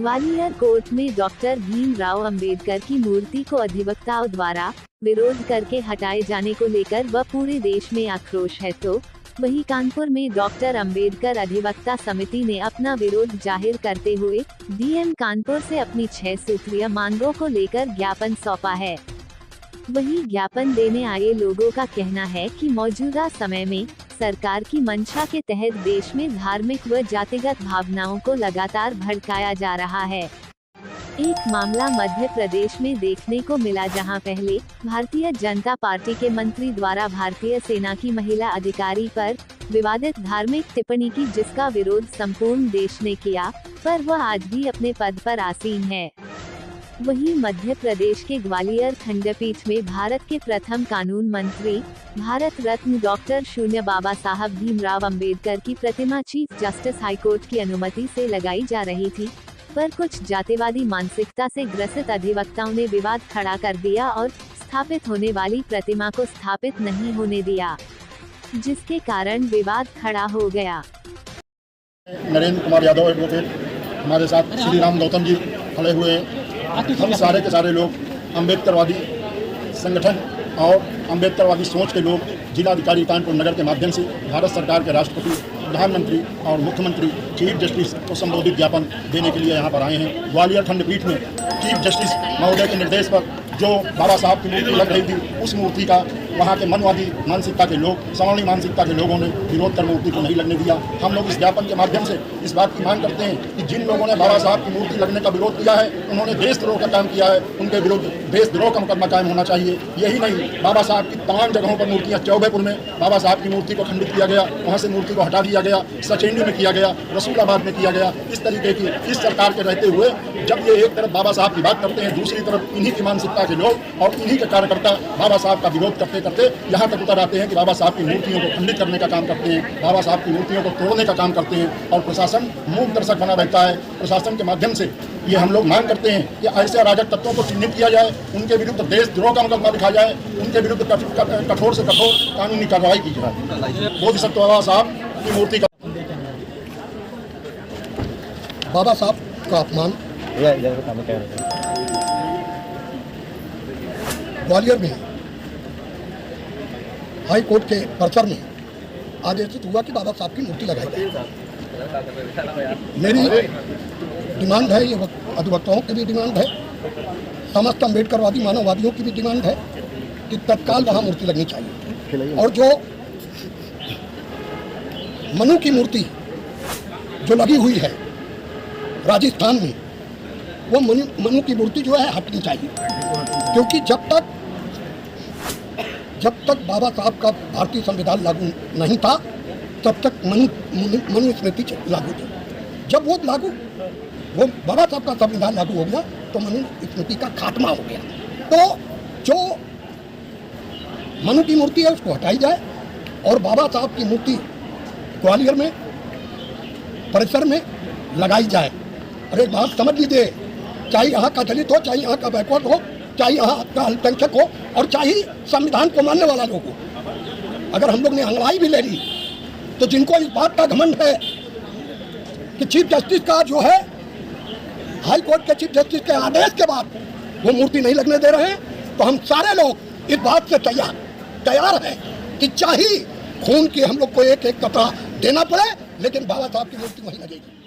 Gwalior court में doctor Bhimrao Ambedkar की मूर्ति को अधिवक्ताओं द्वारा विरोध करके हटाए जाने को लेकर व पूरे देश में आक्रोश है, तो वहीं कानपुर में डॉक्टर अंबेडकर अधिवक्ता समिति ने अपना विरोध जाहिर करते हुए डीएम कानपुर से अपनी 6 सूत्रीय मांगों को लेकर ज्ञापन सौंपा है। वहीं ज्ञापन देने आए लोगों का कहना है कि मौजूदा समय में सरकार की मंशा के तहत देश में धार्मिक व जातिगत भावनाओं को लगातार भड़काया जा रहा है। एक मामला मध्य प्रदेश में देखने को मिला, जहां पहले भारतीय जनता पार्टी के मंत्री द्वारा भारतीय सेना की महिला अधिकारी पर विवादित धार्मिक टिप्पणी की, जिसका विरोध संपूर्ण देश ने किया, पर वह आज भी अपने पद पर आसीन है। वहीं मध्य प्रदेश के ग्वालियर खंडपीठ में भारत के प्रथम कानून मंत्री, भारत रत्न डॉक्टर शून्य बाबा साहब भीमराव अंबेडकर की प्रतिमा चीफ जस्टिस हाईकोर्ट की अनुमति से लगाई जा रही थी, पर कुछ जातिवादी मानसिकता से ग्रसित अधिवक्ताओं ने विवाद खड़ा कर दिया और स्थापित होने वाली प्रतिमा को स्थापित नहीं होने दिया, जिसके कारण विवाद खड़ा हो गया। नरेंद्र कुमार यादव एडवोकेट हमारे साथ श्री राम गौतम जी खड़े हुए हैं। हम सारे के सारे लोग अम्बेडकरवादी संगठन और अम्बेडकरवादी सोच के लोग जिलाधिकारी कानपुर नगर के माध्यम से भारत सरकार के राष्ट्रपति, प्रधानमंत्री और मुख्यमंत्री, चीफ जस्टिस को संबोधित ज्ञापन देने के लिए यहाँ पर आए हैं। ग्वालियर खंडपीठ में चीफ जस्टिस महोदय के निर्देश पर जो बाबा साहब की मूर्ति लग रही थी, उस मूर्ति का वहाँ के मनवादी मानसिकता के लोग, सवर्णी मानसिकता के लोगों ने विरोध कर मूर्ति को नहीं लगने दिया। हम लोग इस ज्ञापन के माध्यम से इस बात की मांग करते हैं कि जिन लोगों ने बाबा साहब की मूर्ति लगने का विरोध किया है, उन्होंने देशद्रोह का काम किया है, उनके विरुद्ध देशद्रोह का मुकदमा कायम होना चाहिए। यही नहीं, बाबा साहब की तमाम जगहों पर मूर्तियाँ, चौबेपुर में बाबा साहब की मूर्ति को खंडित किया गया, वहाँ से मूर्ति को हटा दिया गया, सचेंडी में किया गया, रसूलाबाद में किया गया। इस तरीके की इस सरकार के रहते हुए जब ये एक तरफ बाबा साहब की बात करते हैं, दूसरी तरफ इन्हीं की मानसिकता के लोग और इन्हीं के कार्यकर्ता बाबा साहब का विरोध करते करते यहाँ तक उतर आते हैं कि बाबा साहब की मूर्तियों को खंडित करने का काम करते हैं, बाबा साहब की मूर्तियों को तोड़ने का काम करते हैं और प्रशासन मूक दर्शक बना रहता है। प्रशासन के माध्यम से ये हम लोग मांग करते हैं कि ऐसे अराजक तत्वों को चिन्हित किया जाए, उनके विरुद्ध देशद्रोह का मुकदमा लिखा जाए, उनके विरुद्ध कठोर से कठोर कानूनी कार्रवाई की जाए। बोधिसत्व बाबा साहब की मूर्ति का बाबा साहब का अपमान ग्वालियर में हाई कोर्ट के परिसर में आदेशित हुआ कि बाबा साहब की मूर्ति लगाई जाए। मेरी डिमांड है, ये अधिवक्ताओं की भी डिमांड है, समस्त अम्बेडकरवादी मानववादियों की भी डिमांड है कि तत्काल वहाँ मूर्ति लगनी चाहिए। और जो मनु की मूर्ति जो लगी हुई है राजस्थान में, वो मनु की मूर्ति जो है हटनी चाहिए, क्योंकि जब तक बाबा साहब का भारतीय संविधान लागू नहीं था, तब तक मनु स्मृति लागू थी। जब वो बाबा साहब का संविधान लागू हो गया तो मनु स्मृति का खात्मा हो गया। तो जो मनु की मूर्ति है उसको हटाई जाए और बाबा साहब की मूर्ति ग्वालियर में परिसर में लगाई जाए। और एक बात समझ लीजिए, चाहे यहाँ का दलित हो, चाहे यहाँ का बैकवर्ड हो, चाहे यहाँ का अल्पसंख्यक हो और चाहे संविधान को मानने वाला लोग हो, अगर हम लोग ने अंगड़ाई भी ले ली तो जिनको इस बात का घमंड है कि चीफ जस्टिस का जो है हाई कोर्ट के चीफ जस्टिस के आदेश के बाद वो मूर्ति नहीं लगने दे रहे हैं, तो हम सारे लोग इस बात से तैयार हैं कि चाहे खून की हम लोग को एक एक कतरा देना पड़े, लेकिन बाबा साहब की मूर्ति वहीं लगेगी।